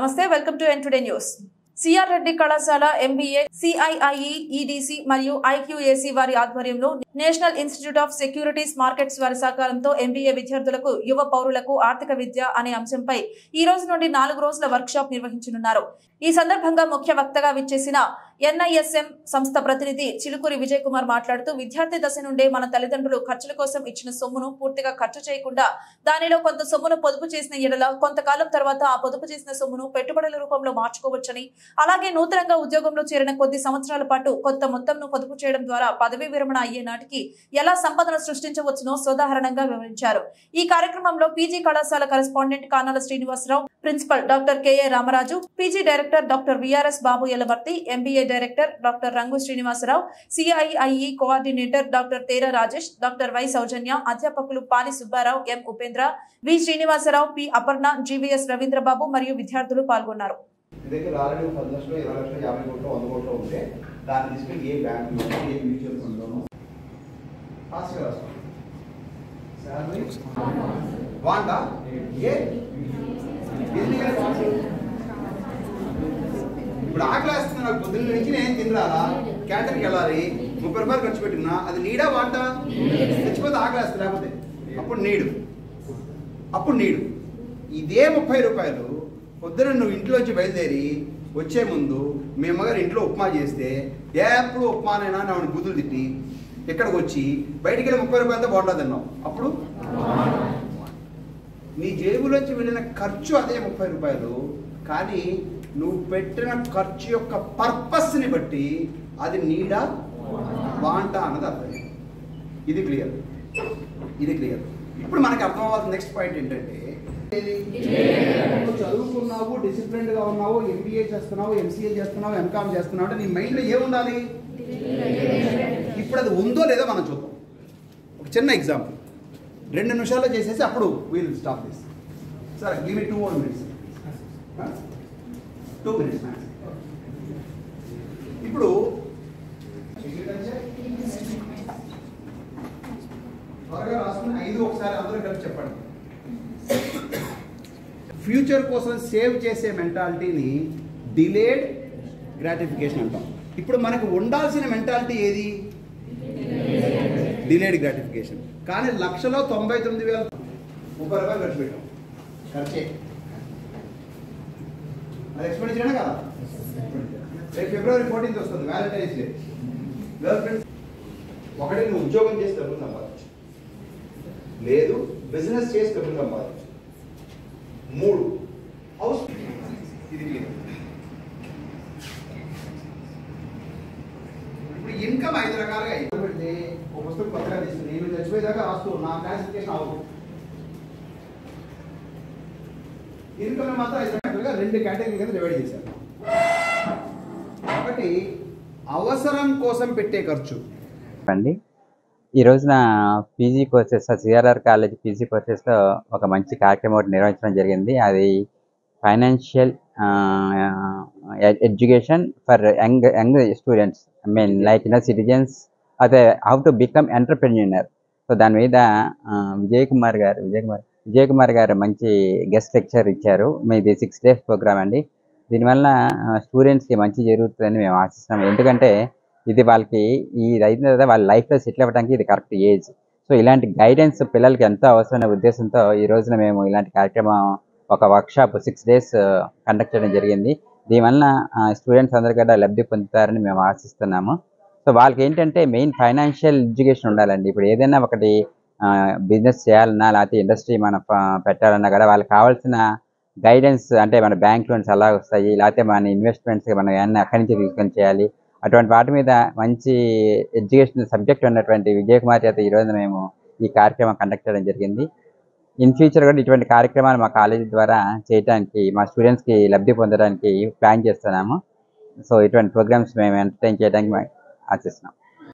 నమస్తే welcome to N today news. CR Reddy కళాశాల MBA CIIE EDC మరియు ఐక్యూఏసీ వారి ఆధ్వర్యంలో national institute of securities markets వారి సహకారంతో ఎంబీఏ విద్యార్థులకు యువ పౌరులకు ఆర్థిక విద్య అనే అంశంపై ఈ రోజు నుండి 4 రోజుల వర్క్ షాప్ నిర్వహించనున్నారు. ఈ సందర్భంగా ముఖ్య వక్తగా విచ్చేసిన ఎన్ఐఎస్ఎం సంస్థ ప్రతినిధి చిలుకూరి విజయ్ కుమార్ మాట్లాడుతూ విద్యార్థి దశ నుండే మన తల్లిదండ్రులు ఖర్చుల కోసం ఇచ్చిన సొమ్మును పూర్తిగా ఖర్చు చేయకుండా దానిలో కొంత సొమ్మును పొదుపు చేసిన ఎడల కొంతకాలం తర్వాత ఆ పొదుపు చేసిన సొమ్మును పెట్టుబడుల రూపంలో మార్చుకోవచ్చని, అలాగే నూతనంగా ఉద్యోగంలో చేరిన కొద్ది సంవత్సరాల పాటు కొంత మొత్తంను పొదుపు చేయడం ద్వారా పదవీ విరమణ అయ్యే నాటికి ఎలా సంపదను సృష్టించవచ్చునో సోదాహరణంగా వివరించారు. ఈ కార్యక్రమంలో పీజీ కళాశాల correspondent Kanala Srinivasarao, principal doctor KA Ramaraju, PG director doctor VRS Babu Yalavarthi, MBA director doctor Rangu Srinivasarao, సిఐఐఈ coordinator doctor Tera Rajesh, doctor why సౌజన్య, అధ్యాపకులు పాలి సుబ్బారావు, ఎం ఉపేంద్ర, వి శ్రీనివాసరావు, పి అపర్ణ, జీవీఎస్ రవీంద్రబాబు మరియు విద్యార్థులు పాల్గొన్నారు. ఇప్పుడు ఆకలి వేస్తుంది నాకు. పొద్దున్న నుంచి నేను తినరాలా, క్యాంటీన్కి వెళ్ళాలి, 30 రూపాయలు ఖర్చు పెట్టినా అది నీడా వాటా? తెచ్చిపోతే ఆకలి వేస్తుంది, లేకపోతే అప్పుడు నీడు ఇదే 30 రూపాయలు పొద్దున నువ్వు ఇంట్లోంచి బయలుదేరి వచ్చే ముందు మీ అమ్మగారు ఇంట్లో ఉప్మా చేస్తే ఎప్పుడు ఉప్మానైనా ఆవిడ బుద్ధులు తిట్టి ఇక్కడికి వచ్చి బయటికి వెళ్ళి 30 రూపాయలతో బోండా తిన్నావు. అప్పుడు నీ జేబులోంచి వెళ్ళిన ఖర్చు అదే 30 రూపాయలు, కానీ నువ్వు పెట్టిన ఖర్చు యొక్క పర్పస్ని బట్టి అది నీడా వాంటా అన్నది అర్థం. ఇది క్లియర్. ఇప్పుడు మనకి అర్థం అవ్వాల్సిన నెక్స్ట్ పాయింట్ ఏంటంటే, చదువుకున్నావు, డిసిప్లిన్డ్గా ఉన్నావు, ఎంబీఏ చేస్తున్నావు, ఎంసీఏ చేస్తున్నావు, ఎంకామ్ చేస్తున్నావు అంటే నీ మైండ్లో ఏముండాలి? ఇప్పుడు అది ఉందో లేదో మనం చూద్దాం. ఒక చిన్న ఎగ్జాంపుల్ 2 నిమిషాల్లో చేసేసి అప్పుడు వీల్ స్టాప్ దిస్. సరే, give me 2 more minutes. 2 minutes. ఇప్పుడు త్వరగా రాసుకుని 5 ఒకసారి అందరూ కలిసి చెప్పండి. ఫ్యూచర్ కోసం సేవ్ చేసే మెంటాలిటీని డిలేడ్ గ్రాటిఫికేషన్ అంటాం. ఇప్పుడు మనకు ఉండాల్సిన మెంటాలిటీ ఏది? Delayed gratification. కానీ 1,99,030 రూపాయలు ఖర్చు పెట్టాం. ఖర్చే అది ఎక్స్పెండిచర్ కదా. రేపు February 14th వస్తుంది, వ్యాలంటైన్స్ డే. గర్ల్ ఫ్రెండ్స్ ఒకటి, నువ్వు ఉద్యోగం చేసి డబ్బులు సంపాదించు, లేదు బిజినెస్ చేసి డబ్బులు సంపాదించు, 3 హౌస్. ఇది ఇప్పుడు ఇన్కమ్ 5 రకాలుగా పెడితే ఒక పుస్తకం కొత్తగా తీసుకుని నేను చచ్చిపోయేదాకా రాస్తూ నా క్లాసిఫికేషన్ అవ్వదు. ఇన్కమ్ మాత్రం 5 రకాలుగా 2 కేటగిరీ కింద డివైడ్ చేశారు. ఒకటి అవసరం కోసం పెట్టే ఖర్చు అండి. ఈ రోజున PG courses, CRR college PG కోర్సెస్లో ఒక మంచి కార్యక్రమం ఒకటి నిర్వహించడం జరిగింది. అది financial education for young students, like citizens, అదే how to become entrepreneur. So దాని మీద విజయ్ కుమార్ గారు మంచి గెస్ట్ లెక్చర్ ఇచ్చారు. ఇది 6 days ప్రోగ్రామ్ అండి. దీనివల్ల స్టూడెంట్స్కి మంచి జరుగుతుందని మేము ఆశిస్తున్నాము. ఎందుకంటే ఇది వాళ్ళకి ఇది అయిన తర్వాత వాళ్ళ లైఫ్లో సెటిల్ అవ్వడానికి ఇది కరెక్ట్ ఏజ్. సో ఇలాంటి గైడెన్స్ పిల్లలకి ఎంతో అవసరమైన ఉద్దేశంతో ఈ రోజున మేము ఇలాంటి కార్యక్రమం, ఒక వర్క్షాప్ 6 days కండక్ట్ చేయడం జరిగింది. దీనివల్ల స్టూడెంట్స్ అందరూ కూడా లబ్ధి పొందుతారని మేము ఆశిస్తున్నాము. సో వాళ్ళకి ఏంటంటే మెయిన్ ఫైనాన్షియల్ ఎడ్యుకేషన్ ఉండాలండి. ఇప్పుడు ఏదైనా ఒకటి బిజినెస్ చేయాలన్నా, లేకపోతే ఇండస్ట్రీ మనం పెట్టాలన్నా కూడా వాళ్ళకి కావాల్సిన గైడెన్స్, అంటే మన బ్యాంక్ లోన్స్ ఎలా వస్తాయి, లేకపోతే మన ఇన్వెస్ట్మెంట్స్ మనం ఏమన్నా అక్కడి నుంచి తీసుకొని చేయాలి, అటువంటి వాటి మీద మంచి ఎడ్యుకేషన్ సబ్జెక్ట్ ఉన్నటువంటి విజయ్ కుమార్ చేత ఈరోజు మేము ఈ కార్యక్రమం కండక్ట్ చేయడం జరిగింది. ఇన్ ఫ్యూచర్ కూడా ఇటువంటి కార్యక్రమాలు మా కాలేజీ ద్వారా చేయడానికి, మా స్టూడెంట్స్కి లబ్ధి పొందడానికి ప్లాన్ చేస్తున్నాము. సో ఇటువంటి ప్రోగ్రామ్స్ మేము ఎంటర్టైన్ చేయడానికి ఆశిస్తున్నాం.